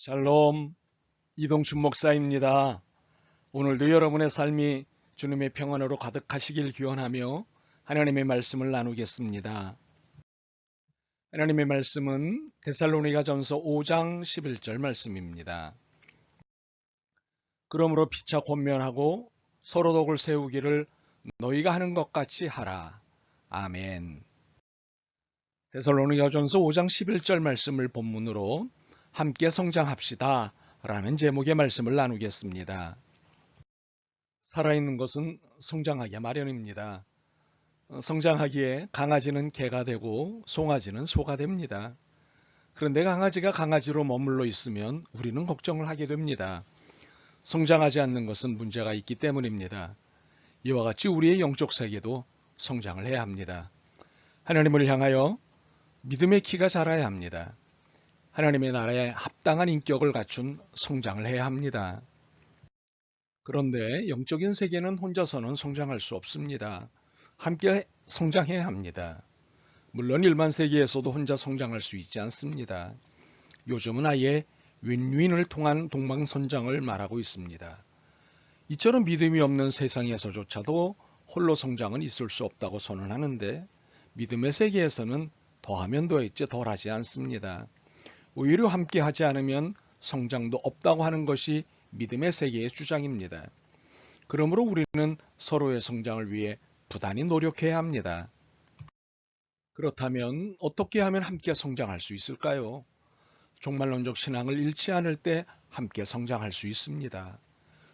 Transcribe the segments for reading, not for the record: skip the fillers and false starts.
샬롬, 이동춘 목사입니다. 오늘도 여러분의 삶이 주님의 평안으로 가득하시길 기원하며 하나님의 말씀을 나누겠습니다. 하나님의 말씀은 데살로니가전서 5장 11절 말씀입니다. 그러므로 피차 권면하고 서로 덕을 세우기를 너희가 하는 것 같이 하라. 아멘. 데살로니가전서 5장 11절 말씀을 본문으로 함께 성장합시다 라는 제목의 말씀을 나누겠습니다. 살아있는 것은 성장하기 마련입니다. 성장하기에 강아지는 개가 되고 송아지는 소가 됩니다. 그런데 강아지가 강아지로 머물러 있으면 우리는 걱정을 하게 됩니다. 성장하지 않는 것은 문제가 있기 때문입니다. 이와 같이 우리의 영적 세계도 성장을 해야 합니다. 하나님을 향하여 믿음의 키가 자라야 합니다. 하나님의 나라에 합당한 인격을 갖춘 성장을 해야 합니다. 그런데 영적인 세계는 혼자서는 성장할 수 없습니다. 함께 성장해야 합니다. 물론 일반 세계에서도 혼자 성장할 수 있지 않습니다. 요즘은 아예 윈윈을 통한 동방선장을 말하고 있습니다. 이처럼 믿음이 없는 세상에서조차도 홀로 성장은 있을 수 없다고 선언하는데 믿음의 세계에서는 더하면 더했지 덜하지 않습니다. 오히려 함께 하지 않으면 성장도 없다고 하는 것이 믿음의 세계의 주장입니다. 그러므로 우리는 서로의 성장을 위해 부단히 노력해야 합니다. 그렇다면 어떻게 하면 함께 성장할 수 있을까요? 종말론적 신앙을 잃지 않을 때 함께 성장할 수 있습니다.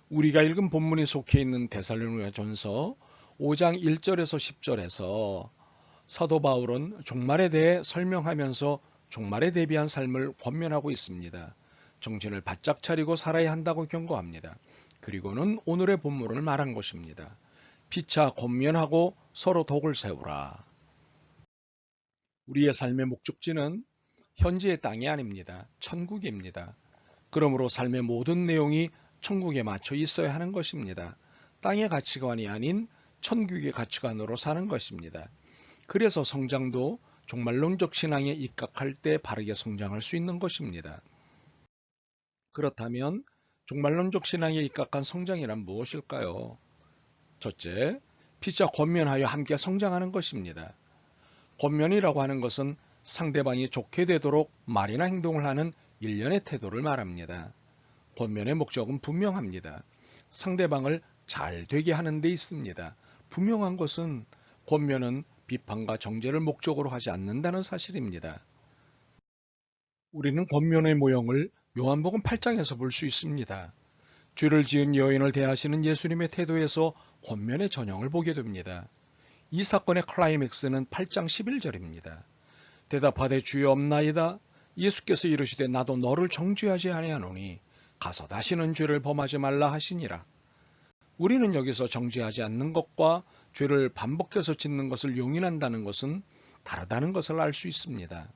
우리가 읽은 본문이 속해 있는 데살로니가전서 5장 1절에서 10절에서 사도 바울은 종말에 대해 설명하면서 종말에 대비한 삶을 권면하고 있습니다. 정신을 바짝 차리고 살아야 한다고 경고합니다. 그리고는 오늘의 본문을 말한 것입니다. 피차 권면하고 서로 덕을 세우라. 우리의 삶의 목적지는 현재의 땅이 아닙니다. 천국입니다. 그러므로 삶의 모든 내용이 천국에 맞춰 있어야 하는 것입니다. 땅의 가치관이 아닌 천국의 가치관으로 사는 것입니다. 그래서 성장도 종말론적 신앙에 입각할 때 바르게 성장할 수 있는 것입니다. 그렇다면 종말론적 신앙에 입각한 성장이란 무엇일까요? 첫째, 피차 권면하여 함께 성장하는 것입니다. 권면이라고 하는 것은 상대방이 좋게 되도록 말이나 행동을 하는 일련의 태도를 말합니다. 권면의 목적은 분명합니다. 상대방을 잘 되게 하는 데 있습니다. 분명한 것은 권면은 비판과 정죄를 목적으로 하지 않는다는 사실입니다. 우리는 권면의 모형을 요한복음 8장에서 볼 수 있습니다. 죄를 지은 여인을 대하시는 예수님의 태도에서 권면의 전형을 보게 됩니다. 이 사건의 클라이맥스는 8장 11절입니다. 대답하되 주여 없나이다. 예수께서 이르시되 나도 너를 정죄하지 아니하노니 가서 다시는 죄를 범하지 말라 하시니라. 우리는 여기서 정죄하지 않는 것과 죄를 반복해서 짓는 것을 용인한다는 것은 다르다는 것을 알 수 있습니다.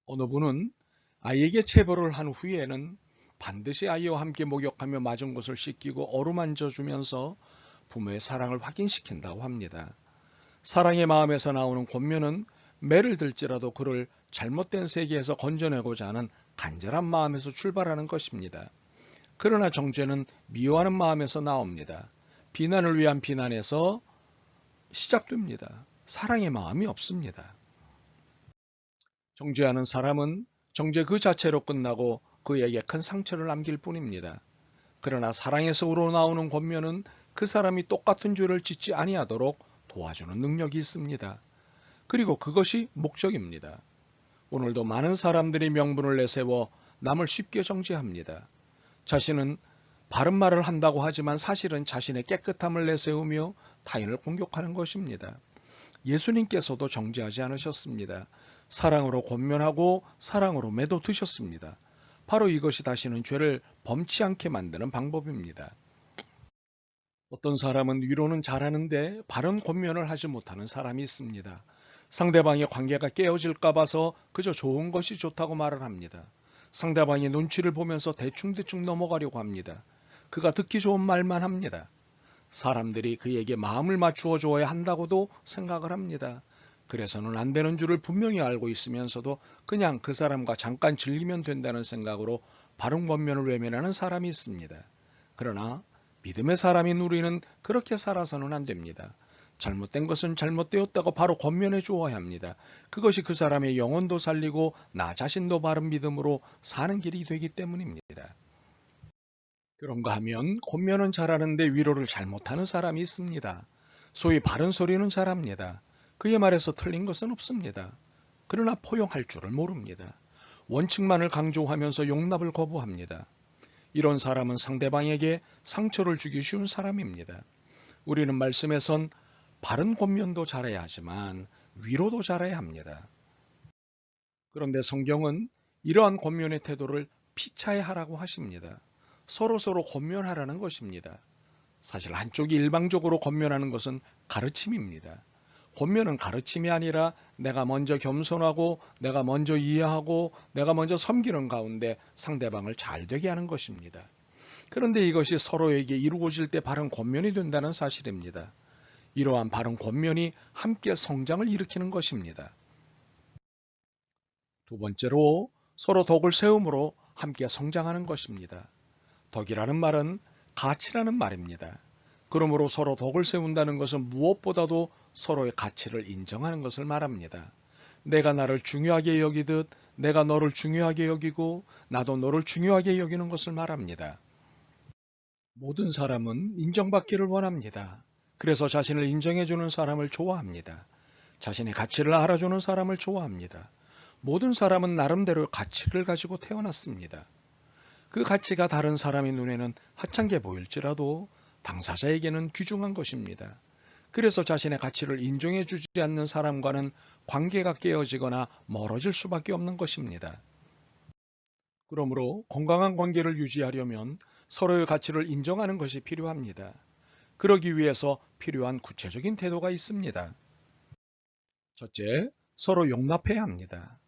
어느 분은 아이에게 체벌을 한 후에는 반드시 아이와 함께 목욕하며 맞은 곳을 씻기고 어루만져 주면서 부모의 사랑을 확인시킨다고 합니다. 사랑의 마음에서 나오는 권면은 매를 들지라도 그를 잘못된 세계에서 건져내고자 하는 간절한 마음에서 출발하는 것입니다. 그러나 정죄는 미워하는 마음에서 나옵니다. 비난을 위한 비난에서 시작됩니다. 사랑의 마음이 없습니다. 정죄하는 사람은 정죄 그 자체로 끝나고 그에게 큰 상처를 남길 뿐입니다. 그러나 사랑에서 우러나오는 권면은 그 사람이 똑같은 죄를 짓지 아니하도록 도와주는 능력이 있습니다. 그리고 그것이 목적입니다. 오늘도 많은 사람들이 명분을 내세워 남을 쉽게 정죄합니다. 자신은 바른 말을 한다고 하지만 사실은 자신의 깨끗함을 내세우며 타인을 공격하는 것입니다. 예수님께서도 정죄하지 않으셨습니다. 사랑으로 권면하고 사랑으로 매도드셨습니다. 바로 이것이 다시는 죄를 범치 않게 만드는 방법입니다. 어떤 사람은 위로는 잘하는데 바른 권면을 하지 못하는 사람이 있습니다. 상대방의 관계가 깨어질까 봐서 그저 좋은 것이 좋다고 말을 합니다. 상대방의 눈치를 보면서 대충대충 넘어가려고 합니다. 그가 듣기 좋은 말만 합니다. 사람들이 그에게 마음을 맞추어 주어야 한다고도 생각을 합니다. 그래서는 안 되는 줄을 분명히 알고 있으면서도 그냥 그 사람과 잠깐 즐기면 된다는 생각으로 바른 권면을 외면하는 사람이 있습니다. 그러나 믿음의 사람인 우리는 그렇게 살아서는 안 됩니다. 잘못된 것은 잘못되었다고 바로 권면해 주어야 합니다. 그것이 그 사람의 영혼도 살리고 나 자신도 바른 믿음으로 사는 길이 되기 때문입니다. 그런가 하면 권면은 잘하는데 위로를 잘못하는 사람이 있습니다. 소위 바른 소리는 잘합니다. 그의 말에서 틀린 것은 없습니다. 그러나 포용할 줄을 모릅니다. 원칙만을 강조하면서 용납을 거부합니다. 이런 사람은 상대방에게 상처를 주기 쉬운 사람입니다. 우리는 말씀에선 바른 권면도 잘해야 하지만 위로도 잘해야 합니다. 그런데 성경은 이러한 권면의 태도를 피차에 하라고 하십니다. 서로서로 권면하라는 것입니다. 사실 한쪽이 일방적으로 권면하는 것은 가르침입니다. 권면은 가르침이 아니라 내가 먼저 겸손하고 내가 먼저 이해하고 내가 먼저 섬기는 가운데 상대방을 잘 되게 하는 것입니다. 그런데 이것이 서로에게 이루어질 때 바른 권면이 된다는 사실입니다. 이러한 바른 권면이 함께 성장을 일으키는 것입니다. 두 번째로 서로 덕을 세움으로 함께 성장하는 것입니다. 덕이라는 말은 가치라는 말입니다. 그러므로 서로 덕을 세운다는 것은 무엇보다도 서로의 가치를 인정하는 것을 말합니다. 내가 나를 중요하게 여기듯 내가 너를 중요하게 여기고 나도 너를 중요하게 여기는 것을 말합니다. 모든 사람은 인정받기를 원합니다. 그래서 자신을 인정해주는 사람을 좋아합니다. 자신의 가치를 알아주는 사람을 좋아합니다. 모든 사람은 나름대로 가치를 가지고 태어났습니다. 그 가치가 다른 사람의 눈에는 하찮게 보일지라도 당사자에게는 귀중한 것입니다. 그래서 자신의 가치를 인정해주지 않는 사람과는 관계가 깨어지거나 멀어질 수밖에 없는 것입니다. 그러므로 건강한 관계를 유지하려면 서로의 가치를 인정하는 것이 필요합니다. 그러기 위해서 필요한 구체적인 태도가 있습니다. 첫째, 서로 용납해야 합니다.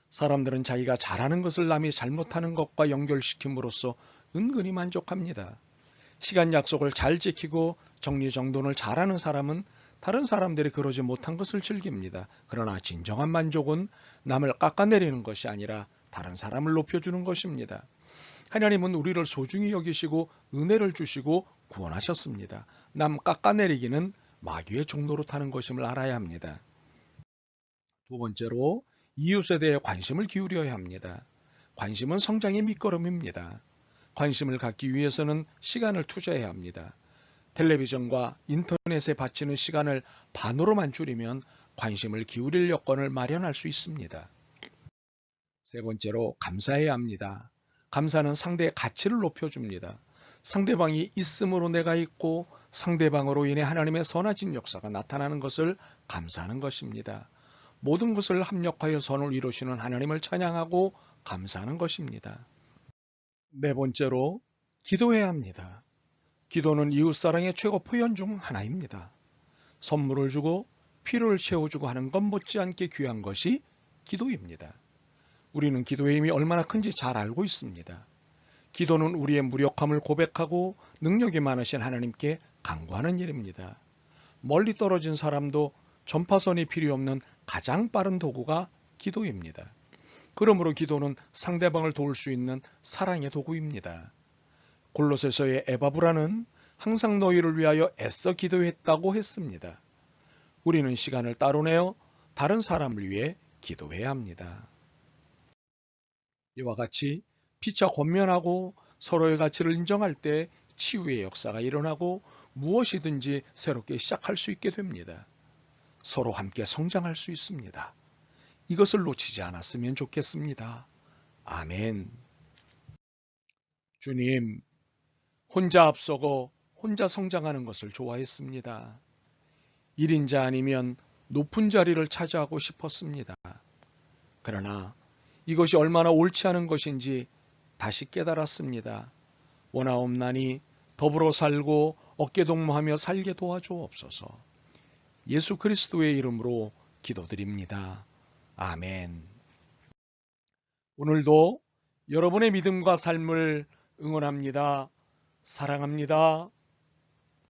사람들은 자기가 잘하는 것을 남이 잘못하는 것과 연결시킴으로써 은근히 만족합니다. 시간 약속을 잘 지키고 정리정돈을 잘하는 사람은 다른 사람들이 그러지 못한 것을 즐깁니다. 그러나 진정한 만족은 남을 깎아내리는 것이 아니라 다른 사람을 높여주는 것입니다. 하나님은 우리를 소중히 여기시고 은혜를 주시고 구원하셨습니다. 남 깎아내리기는 마귀의 종로로 타는 것임을 알아야 합니다. 두 번째로 이웃에 대해 관심을 기울여야 합니다. 관심은 성장의 밑거름입니다. 관심을 갖기 위해서는 시간을 투자해야 합니다. 텔레비전과 인터넷에 바치는 시간을 반으로만 줄이면 관심을 기울일 여건을 마련할 수 있습니다. 세 번째로 감사해야 합니다. 감사는 상대의 가치를 높여줍니다. 상대방이 있음으로 내가 있고 상대방으로 인해 하나님의 선하신 역사가 나타나는 것을 감사하는 것입니다. 모든 것을 합력하여 선을 이루시는 하나님을 찬양하고 감사하는 것입니다. 네 번째로 기도해야 합니다. 기도는 이웃사랑의 최고 표현 중 하나입니다. 선물을 주고 필요를 채워주고 하는 것 못지않게 귀한 것이 기도입니다. 우리는 기도의 힘이 얼마나 큰지 잘 알고 있습니다. 기도는 우리의 무력함을 고백하고 능력이 많으신 하나님께 간구하는 일입니다. 멀리 떨어진 사람도 전파선이 필요 없는 가장 빠른 도구가 기도입니다. 그러므로 기도는 상대방을 도울 수 있는 사랑의 도구입니다. 골로새서의 에바브라는 항상 너희를 위하여 애써 기도했다고 했습니다. 우리는 시간을 따로 내어 다른 사람을 위해 기도해야 합니다. 이와 같이 피차 권면하고 서로의 가치를 인정할 때 치유의 역사가 일어나고 무엇이든지 새롭게 시작할 수 있게 됩니다. 서로 함께 성장할 수 있습니다. 이것을 놓치지 않았으면 좋겠습니다. 아멘. 주님, 혼자 앞서고 혼자 성장하는 것을 좋아했습니다. 1인자 아니면 높은 자리를 차지하고 싶었습니다. 그러나 이것이 얼마나 옳지 않은 것인지 다시 깨달았습니다. 원하옵나니 더불어 살고 어깨동무하며 살게 도와주옵소서. 예수 그리스도의 이름으로 기도드립니다. 아멘. 오늘도 여러분의 믿음과 삶을 응원합니다. 사랑합니다.